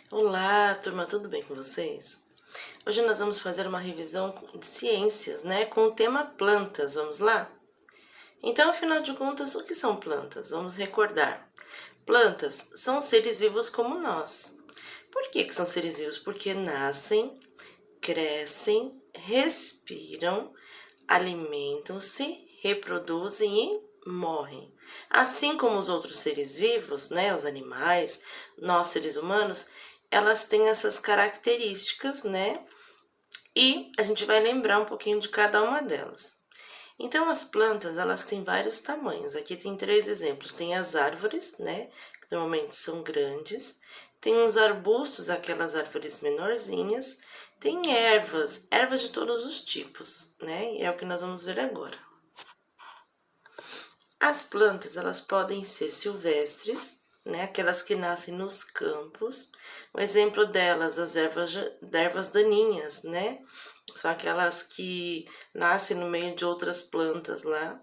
Olá, turma, tudo bem com vocês? Hoje nós vamos fazer uma revisão de ciências, né, com o tema plantas, vamos lá? Então, afinal de contas, o que são plantas? Vamos recordar. Plantas são seres vivos como nós. Por que são seres vivos? Porque nascem, crescem, respiram, alimentam-se, reproduzem e morrem. Assim como os outros seres vivos, né, os animais, nós seres humanos, elas têm essas características, né? E a gente vai lembrar um pouquinho de cada uma delas. Então, as plantas, elas têm vários tamanhos. Aqui tem 3 exemplos. Tem as árvores, né? Que normalmente são grandes. Tem os arbustos, aquelas árvores menorzinhas. Tem ervas de todos os tipos, né? E é o que nós vamos ver agora. As plantas, elas podem ser silvestres, né? Aquelas que nascem nos campos. Um exemplo delas, as ervas daninhas, né? São aquelas que nascem no meio de outras plantas lá.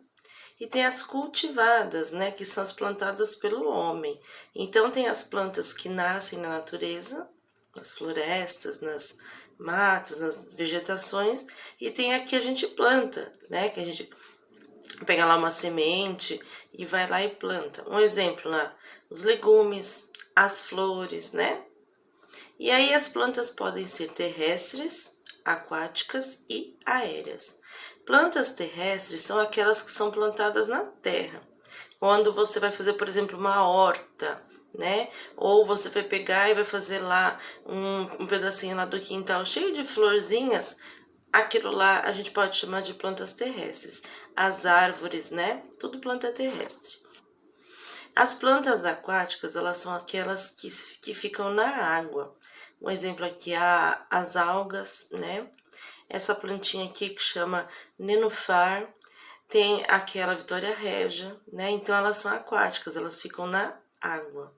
E tem as cultivadas, né? Que são as plantadas pelo homem. Então, tem as plantas que nascem na natureza, nas florestas, nas matas, nas vegetações. E tem a que a gente planta, né? Que a gente pega lá uma semente e vai lá e planta. Um exemplo lá, os legumes, as flores, né? E aí as plantas podem ser terrestres, aquáticas e aéreas. Plantas terrestres são aquelas que são plantadas na terra. Quando você vai fazer, por exemplo, uma horta, né? Ou você vai pegar e vai fazer lá um pedacinho lá do quintal cheio de florzinhas, aquilo lá a gente pode chamar de plantas terrestres. As árvores, né? Tudo planta terrestre. As plantas aquáticas, elas são aquelas que ficam na água. Um exemplo aqui, as algas, né? Essa plantinha aqui que chama nenufar. Tem aquela Vitória Régia, né? Então, elas são aquáticas, elas ficam na água.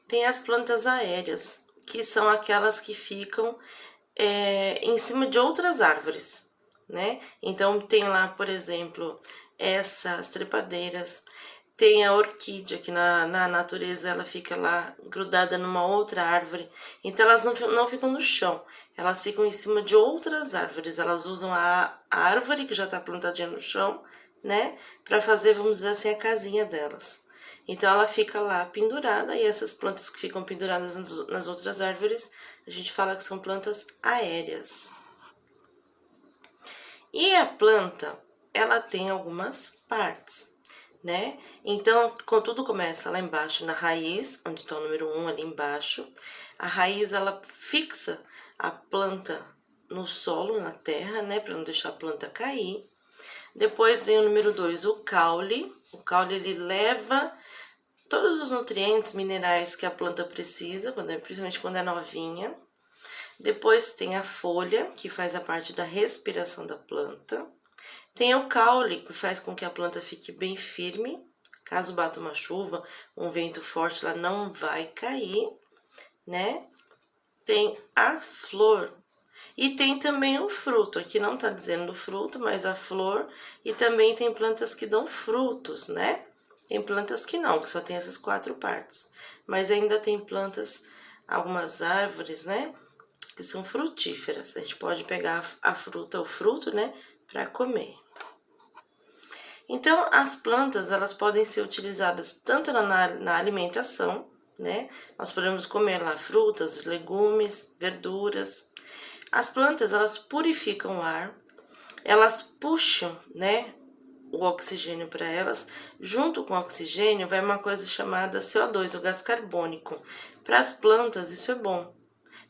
Tem as plantas aéreas, que são aquelas que ficam em cima de outras árvores, né? Então, tem lá, por exemplo, essas trepadeiras, tem a orquídea, que na natureza ela fica lá grudada numa outra árvore. Então, elas não ficam no chão, elas ficam em cima de outras árvores. Elas usam a árvore que já está plantadinha no chão, né? Para fazer, vamos dizer assim, a casinha delas. Então, ela fica lá pendurada, e essas plantas que ficam penduradas nas outras árvores, a gente fala que são plantas aéreas. E a planta, ela tem algumas partes, né? Então, tudo começa lá embaixo, na raiz, onde está o número 1 ali embaixo. A raiz, ela fixa a planta no solo, na terra, né? Para não deixar a planta cair. Depois vem o número 2, o caule. O caule, ele leva todos os nutrientes, minerais que a planta precisa, principalmente quando é novinha. Depois tem a folha, que faz a parte da respiração da planta. Tem o caule, que faz com que a planta fique bem firme. Caso bata uma chuva, um vento forte, ela não vai cair, né? Tem a flor. E tem também o fruto. Aqui não tá dizendo o fruto, mas a flor. E também tem plantas que dão frutos, né? Tem plantas que não, que só tem essas 4 partes. Mas ainda tem plantas, algumas árvores, né? Que são frutíferas. A gente pode pegar a fruta, o fruto, né? Para comer. Então, as plantas, elas podem ser utilizadas tanto na alimentação, né? Nós podemos comer lá frutas, legumes, verduras. As plantas, elas purificam o ar, elas puxam, né, o oxigênio para elas. Junto com o oxigênio vai uma coisa chamada CO2, o gás carbônico. Para as plantas, isso é bom.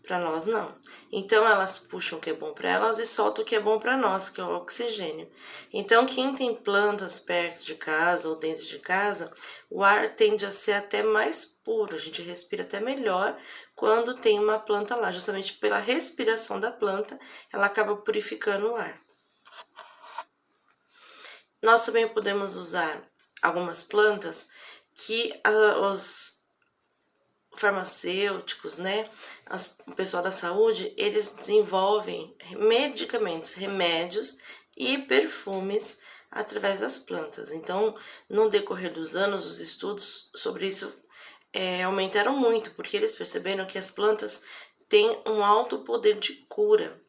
Para nós, não. Então, elas puxam o que é bom para elas e soltam o que é bom para nós, que é o oxigênio. Então, quem tem plantas perto de casa ou dentro de casa, o ar tende a ser até mais puro, a gente respira até melhor quando tem uma planta lá, justamente pela respiração da planta, ela acaba purificando o ar. Nós também podemos usar algumas plantas que os farmacêuticos, né, o pessoal da saúde, eles desenvolvem medicamentos, remédios e perfumes através das plantas. Então, no decorrer dos anos, os estudos sobre isso aumentaram muito, porque eles perceberam que as plantas têm um alto poder de cura.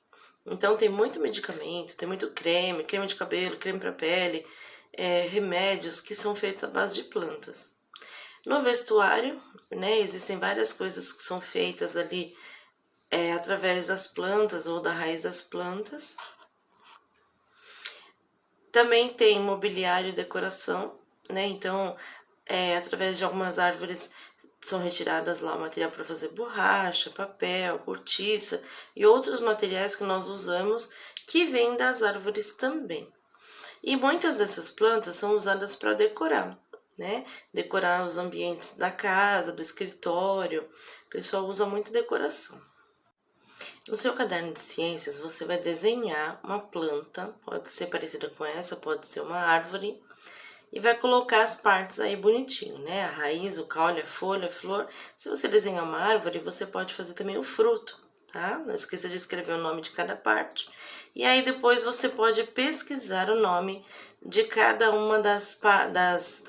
Então, tem muito medicamento, tem muito creme, creme de cabelo, creme para pele, remédios que são feitos à base de plantas. No vestuário, né, existem várias coisas que são feitas ali através das plantas ou da raiz das plantas. Também tem mobiliário e decoração, né? Então, através de algumas árvores são retiradas lá o material para fazer borracha, papel, cortiça e outros materiais que nós usamos que vêm das árvores também. E muitas dessas plantas são usadas para decorar, né? Decorar os ambientes da casa, do escritório. O pessoal usa muito decoração. No seu caderno de ciências, você vai desenhar uma planta, pode ser parecida com essa, pode ser uma árvore, e vai colocar as partes aí bonitinho, né? A raiz, o caule, a folha, a flor. Se você desenhar uma árvore, você pode fazer também o fruto, tá? Não esqueça de escrever o nome de cada parte. E aí depois você pode pesquisar o nome de cada uma das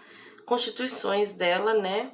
constituições dela, né?